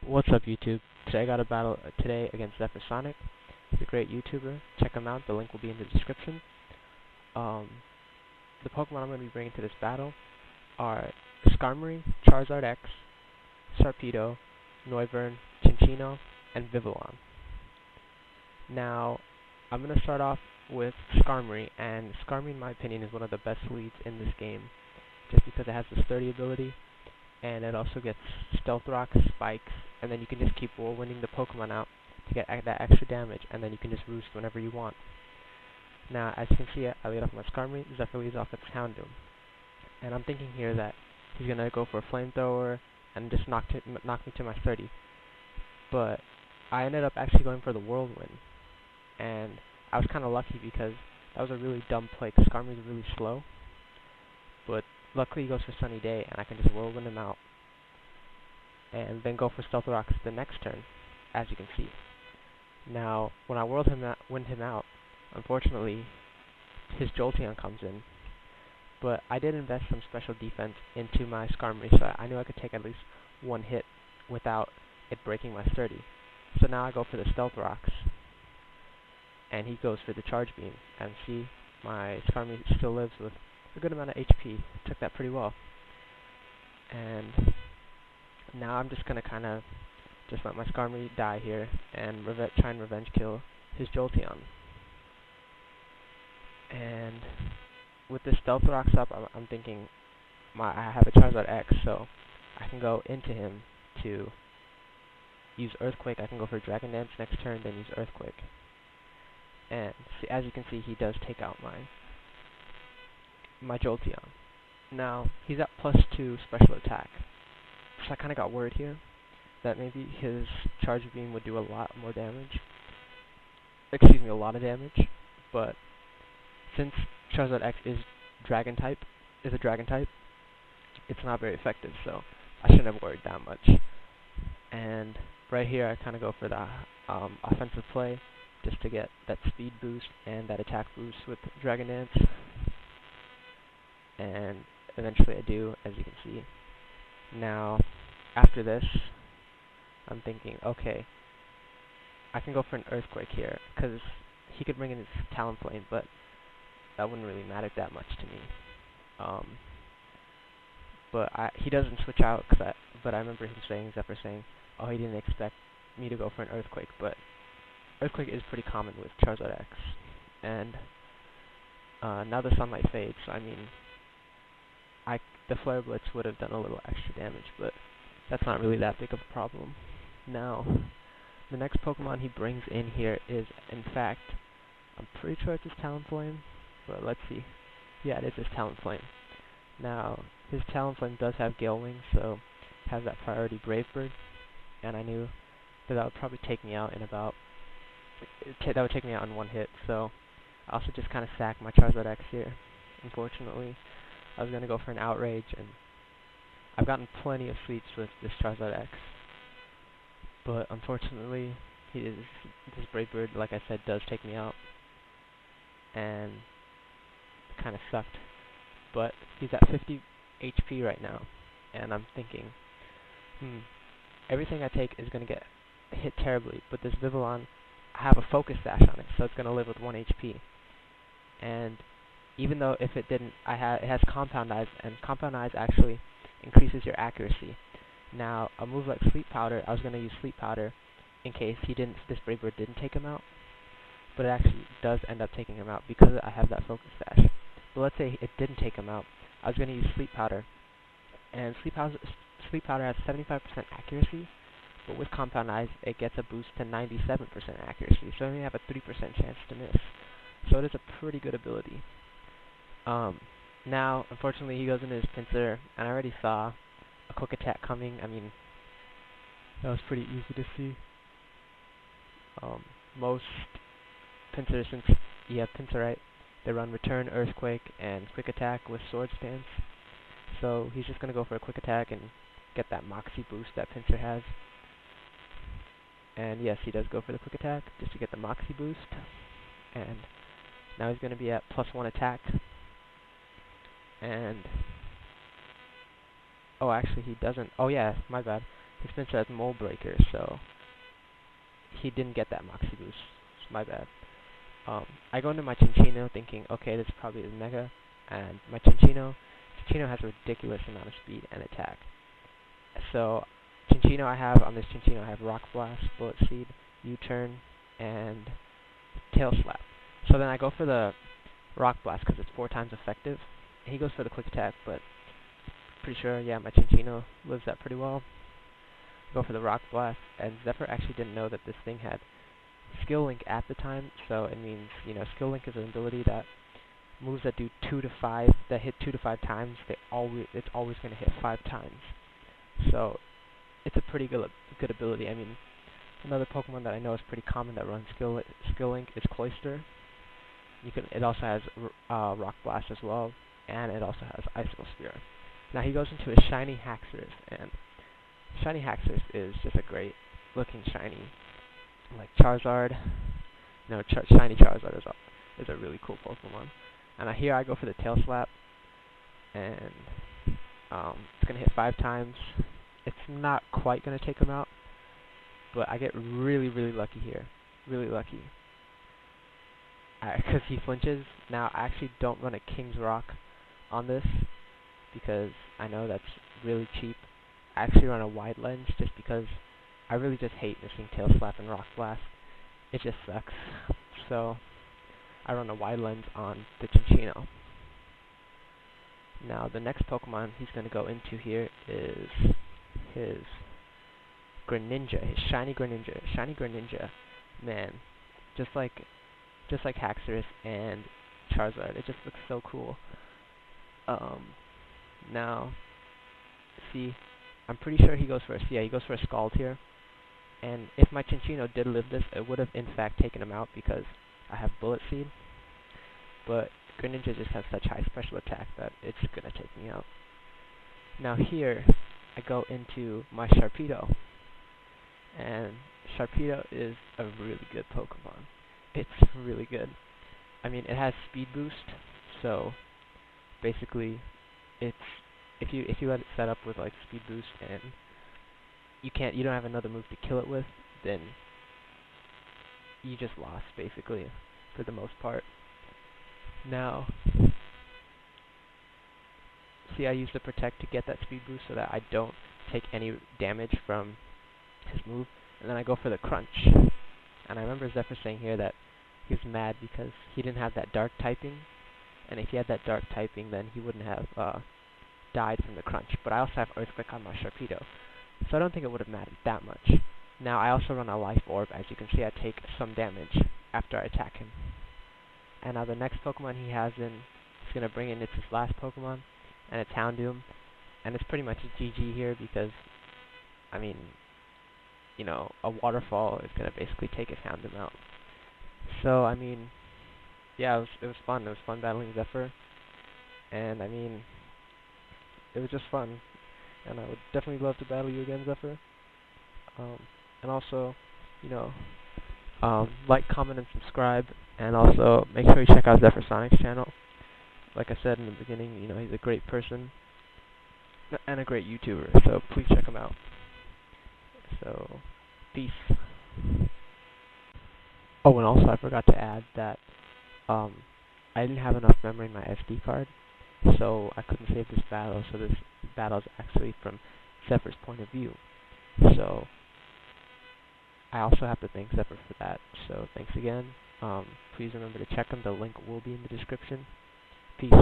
What's up, YouTube? Today I got a battle today against ZephyrSonic. He's a great YouTuber. Check him out. The link will be in the description. Um, the Pokemon I'm going to be bringing to this battle are Skarmory, Charizard X, Sharpedo, Noivern, Chinchino, and Vivillon. Now, I'm going to start off with Skarmory, and Skarmory, in my opinion, is one of the best leads in this game, just because it has the sturdy ability, and it also gets Stealth Rock, Spikes, and then you can just keep whirlwinding the Pokemon out to get that extra damage, and then you can just roost whenever you want. Now, as you can see, I lead off my Skarmory, Zephyr leads off with Houndoom. And I'm thinking here that he's going to go for a Flamethrower and just knock me to my 30. But I ended up actually going for the Whirlwind. And I was kind of lucky because that was a really dumb play, because Skarmory is really slow. But luckily he goes for Sunny Day, and I can just Whirlwind him out. And then go for Stealth Rocks the next turn, as you can see. Now, when I Whirlwind him out, unfortunately, his Jolteon comes in. But I did invest some special defense into my Skarmory, so I knew I could take at least one hit without it breaking my sturdy. So now I go for the Stealth Rocks, and he goes for the Charge Beam. And see, my Skarmory still lives with a good amount of HP. Took that pretty well. And now I'm just gonna kind of just let my Skarmory die here and try and revenge kill his Jolteon. And with the Stealth Rocks up, I'm thinking I have a Charizard X, so I can go into him to use Earthquake. I can go for Dragon Dance next turn, then use Earthquake. And see, as you can see, he does take out my Jolteon. Now, he's at +2 special attack. So I kind of got worried here that maybe his Charge Beam would do a lot more damage. Excuse me, a lot of damage. But since Charizard X is a Dragon type, it's not very effective, so I shouldn't have worried that much. And right here, I kind of go for the offensive play, just to get that speed boost and that attack boost with Dragon Dance. And eventually I do, as you can see. Now, after this, I'm thinking, okay, I can go for an Earthquake here, because he could bring in his Talonflame, but that wouldn't really matter that much to me. But he doesn't switch out, but I remember him saying, Zephyr saying, oh, he didn't expect me to go for an Earthquake, but Earthquake is pretty common with Charizard X. And now the sunlight fades, so I mean, the Flare Blitz would have done a little extra damage, but that's not really that big of a problem. Now, the next Pokemon he brings in here is, in fact, I'm pretty sure it's his Talonflame, but let's see. Yeah, it is his Talonflame. Now, his Talonflame does have Gale Wing, so it has that priority Brave Bird, and I knew that would probably take me out in about, that would take me out in one hit, so I also just kind of sacked my Charizard X here. Unfortunately, I was going to go for an Outrage, and I've gotten plenty of sweeps with this Charizard X, but unfortunately, this Brave Bird, like I said, does take me out, and it kind of sucked. But he's at 50 HP right now, and I'm thinking, everything I take is going to get hit terribly, but this Vivillon, I have a Focus Sash on it, so it's going to live with 1 HP. And even though if it didn't, it has Compound Eyes, and Compound Eyes actually increases your accuracy. Now, a move like Sleep Powder, I was going to use Sleep Powder in case this Brave Bird didn't take him out, but it actually does end up taking him out because I have that Focus Sash. But let's say it didn't take him out, I was going to use Sleep Powder, and Sleep Powder has 75% accuracy, but with Compound Eyes, it gets a boost to 97% accuracy, so I only have a 3% chance to miss. So it is a pretty good ability. Now, unfortunately, he goes into his Pinsir, and I already saw a Quick Attack coming. I mean, that was pretty easy to see. Most Pinsir, since you have Pinsirite, they run Return, Earthquake, and Quick Attack with Sword Stance. So he's just going to go for a Quick Attack and get that Moxie boost that Pinsir has. And yes, he does go for the Quick Attack just to get the Moxie boost. And now he's going to be at +1 attack. And oh, actually he doesn't. Oh yeah, my bad. his Pinsir has Mold Breaker, so he didn't get that Moxie boost. It's my bad. I go into my Chinchino thinking, okay, this probably is Mega, and my Chinchino has a ridiculous amount of speed and attack. So Chinchino I have Rock Blast, Bullet Seed, U-Turn, and Tail Slap. So then I go for the Rock Blast because it's 4 times effective. And he goes for the Quick Attack, but pretty sure, yeah, my Chinchino lives that pretty well. Go for the Rock Blast, and Zephyr actually didn't know that this thing had Skill Link at the time, so it means, Skill Link is an ability that moves that do 2 to 5, that hit 2 to 5 times, it's always going to hit 5 times. So it's a pretty good ability. I mean, another Pokemon that I know is pretty common that runs Skill Link is Cloyster. It also has Rock Blast as well, and it also has Icicle Spear. Now he goes into his Shiny Haxorus, and Shiny Haxorus is just a great looking shiny. Like Charizard, Shiny Charizard is a really cool Pokemon. And here I go for the Tail Slap, and it's gonna hit 5 times. It's not quite gonna take him out, but I get really, really lucky here. Really lucky. Because he flinches. Now I actually don't run a King's Rock on this because I know that's really cheap. I actually run a Wide Lens just because I really just hate missing Tail Slap and Rock Blast. It just sucks. So I run a Wide Lens on the Chinchino. Now the next Pokemon he's going to go into here is his Greninja, his Shiny Greninja. Shiny Greninja, man, just like Haxorus and Charizard, it just looks so cool. Now, see, I'm pretty sure he goes for a Scald here. And if my Chinchino did live this, it would have in fact taken him out because I have Bullet Seed. But Greninja just has such high special attack that it's gonna take me out. Now here, I go into my Sharpedo. And Sharpedo is a really good Pokemon. It's really good. I mean, it has Speed Boost, so basically, if you had it set up with like Speed Boost and you don't have another move to kill it with, then you just lost basically for the most part. Now, see, I use the Protect to get that Speed Boost so that I don't take any damage from his move, and then I go for the Crunch. And I remember Zephyr saying here that he was mad because he didn't have that Dark typing, and if he had that Dark typing, then he wouldn't have died from the Crunch. But I also have Earthquake on my Sharpedo, so I don't think it would have mattered that much. Now I also run a Life Orb. As you can see, I take some damage after I attack him. And now the next Pokemon he has in, he's going to bring in, it's his last Pokemon, and it's Houndoom. And it's pretty much a GG here because, I mean, a Waterfall is going to basically take his Houndoom out. So, I mean, yeah, it was fun. It was fun battling Zephyr. And, I mean, it was just fun. And I would definitely love to battle you again, Zephyr. And also, like, comment, and subscribe. And also, make sure you check out ZephyrSonic's channel. Like I said in the beginning, he's a great person and a great YouTuber. So please check him out. So, peace. Oh, and also I forgot to add that I didn't have enough memory in my SD card, so I couldn't save this battle. So this battle is actually from Zephyr's point of view. So I also have to thank Zephyr for that. So thanks again. Please remember to check him. The link will be in the description. Peace.